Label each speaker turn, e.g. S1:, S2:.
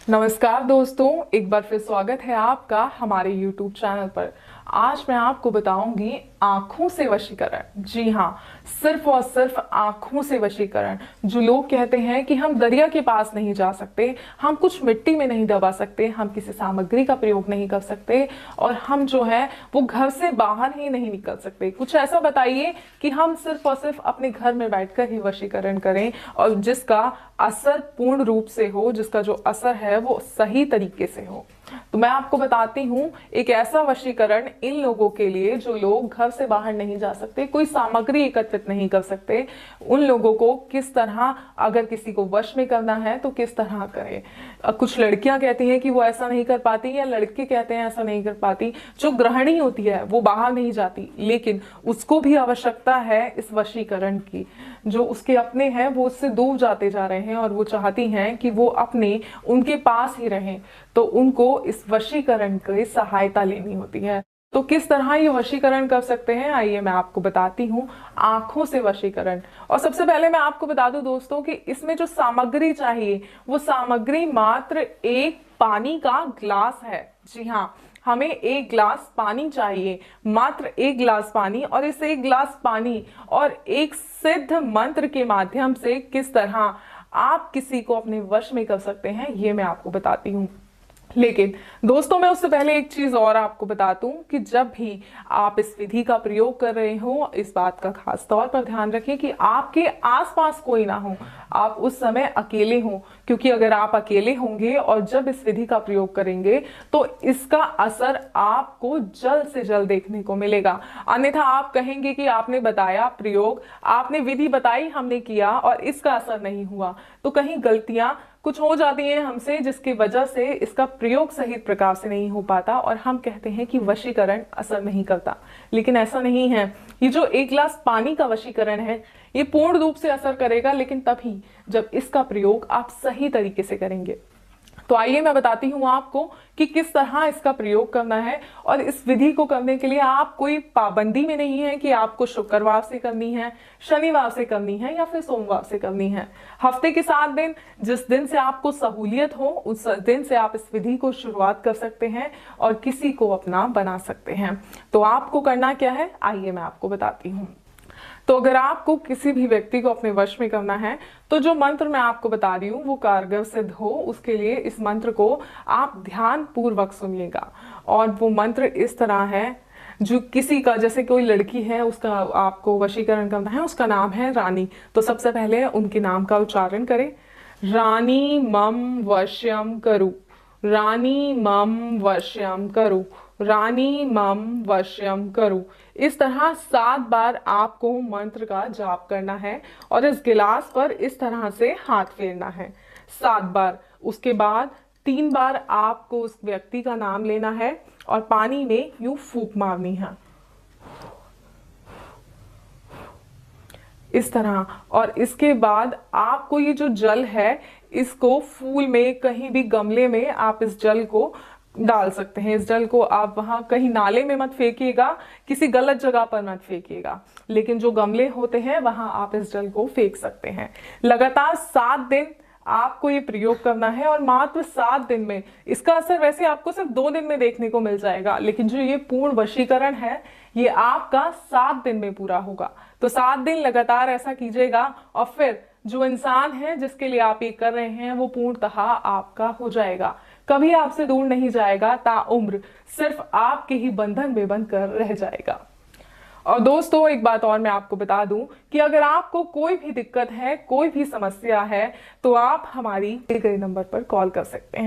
S1: नमस्कार दोस्तों, एक बार फिर स्वागत है आपका हमारे YouTube चैनल पर। आज मैं आपको बताऊंगी आंखों से वशीकरण। जी हाँ, सिर्फ और सिर्फ आंखों से वशीकरण। जो लोग कहते हैं कि हम दरिया के पास नहीं जा सकते, हम कुछ मिट्टी में नहीं दबा सकते, हम किसी सामग्री का प्रयोग नहीं कर सकते और हम जो है वो घर से बाहर ही नहीं निकल सकते। कुछ ऐसा बताइए कि हम सिर्फ और सिर्फ अपने घर में बैठकर ही वशीकरण करें और जिसका असर पूर्ण रूप से हो, जिसका जो असर है वो सही तरीके से हो। तो मैं आपको बताती हूँ एक ऐसा वशीकरण इन लोगों के लिए जो लोग घर से बाहर नहीं जा सकते, कोई सामग्री एकत्रित नहीं कर सकते। उन लोगों को किस तरह, अगर किसी को वश में करना है तो किस तरह करें। कुछ लड़कियां कहती हैं कि वो ऐसा नहीं कर पाती, या लड़के कहते हैं ऐसा नहीं कर पाती। जो गृहिणी होती है वो बाहर नहीं जाती, लेकिन उसको भी आवश्यकता है इस वशीकरण की। जो उसके अपने हैं वो उससे दूर जाते जा रहे हैं और वो चाहती हैं कि वो अपने उनके पास ही रहें, तो उनको इस वशीकरण की सहायता लेनी होती है। तो किस तरह ये वशीकरण कर सकते हैं, आइए मैं आपको बताती हूँ। आंखों से वशीकरण। और सबसे पहले मैं आपको बता दूं दोस्तों कि इसमें जो सामग्री चाहिए वो सामग्री मात्र एक पानी का ग्लास है। जी हाँ, हमें एक गिलास पानी चाहिए, मात्र एक गिलास पानी। और इस एक गिलास पानी और एक सिद्ध मंत्र के माध्यम से किस तरह आप किसी को अपने वश में कर सकते हैं ये मैं आपको बताती हूँ। लेकिन दोस्तों, मैं उससे पहले एक चीज और आपको बता दूं कि जब भी आप इस विधि का प्रयोग कर रहे हो, इस बात का खास तौर पर ध्यान रखें कि आपके आसपास कोई ना हो, आप उस समय अकेले हो। क्योंकि अगर आप अकेले होंगे और जब इस विधि का प्रयोग करेंगे तो इसका असर आपको जल्द से जल्द देखने को मिलेगा। अन्यथा आप कहेंगे कि आपने बताया प्रयोग, आपने विधि बताई, हमने किया और इसका असर नहीं हुआ। तो कहीं गलतियां कुछ हो जाती हैं हमसे, जिसकी वजह से इसका प्रयोग सही प्रकार से नहीं हो पाता और हम कहते हैं कि वशीकरण असर नहीं करता। लेकिन ऐसा नहीं है। ये जो एक गिलास पानी का वशीकरण है ये पूर्ण रूप से असर करेगा, लेकिन तभी जब इसका प्रयोग आप सही तरीके से करेंगे। तो आइए मैं बताती हूँ आपको कि किस तरह इसका प्रयोग करना है। और इस विधि को करने के लिए आप कोई पाबंदी में नहीं है कि आपको शुक्रवार से करनी है, शनिवार से करनी है या फिर सोमवार से करनी है। हफ्ते के 7 दिन, जिस दिन से आपको सहूलियत हो उस दिन से आप इस विधि को शुरुआत कर सकते हैं और किसी को अपना बना सकते हैं। तो आपको करना क्या है, आइए मैं आपको बताती हूँ। तो अगर आपको किसी भी व्यक्ति को अपने वश में करना है तो जो मंत्र मैं आपको बता रही हूँ वो कारगर सिद्ध हो, उसके लिए इस मंत्र को आप ध्यान पूर्वक सुनिएगा। और वो मंत्र इस तरह है, जो किसी का, जैसे कोई लड़की है उसका आपको वशीकरण करना है, उसका नाम है रानी। तो सबसे पहले उनके नाम का उच्चारण करें। रानी मम वश्यम करु, रानी मम वश्यम करु, रानी मम वश्यम करु। इस तरह 7 बार आपको मंत्र का जाप करना है और इस गिलास पर इस तरह से हाथ फेरना है 7 बार। उसके बाद 3 बार आपको उस व्यक्ति का नाम लेना है और पानी में यूं फूंक मारनी है इस तरह। और इसके बाद आपको ये जो जल है इसको फूल में, कहीं भी गमले में आप इस जल को डाल सकते हैं। इस जल को आप वहां कहीं नाले में मत फेंकिएगा, किसी गलत जगह पर मत फेंकिएगा, लेकिन जो गमले होते हैं वहां आप इस जल को फेंक सकते हैं। लगातार 7 दिन आपको ये प्रयोग करना है और मात्र 7 दिन में इसका असर वैसे आपको सिर्फ 2 दिन में देखने को मिल जाएगा, लेकिन जो ये पूर्ण वशीकरण है ये आपका 7 दिन में पूरा होगा। तो 7 दिन लगातार ऐसा कीजिएगा और फिर जो इंसान है जिसके लिए आप ये कर रहे हैं वो पूर्णतः आपका हो जाएगा, कभी आपसे दूर नहीं जाएगा, ताउम्र सिर्फ आपके ही बंधन में बनकर रह जाएगा। और दोस्तों, एक बात और मैं आपको बता दूं कि अगर आपको कोई भी दिक्कत है, कोई भी समस्या है, तो आप हमारी दिए गए नंबर पर कॉल कर सकते हैं।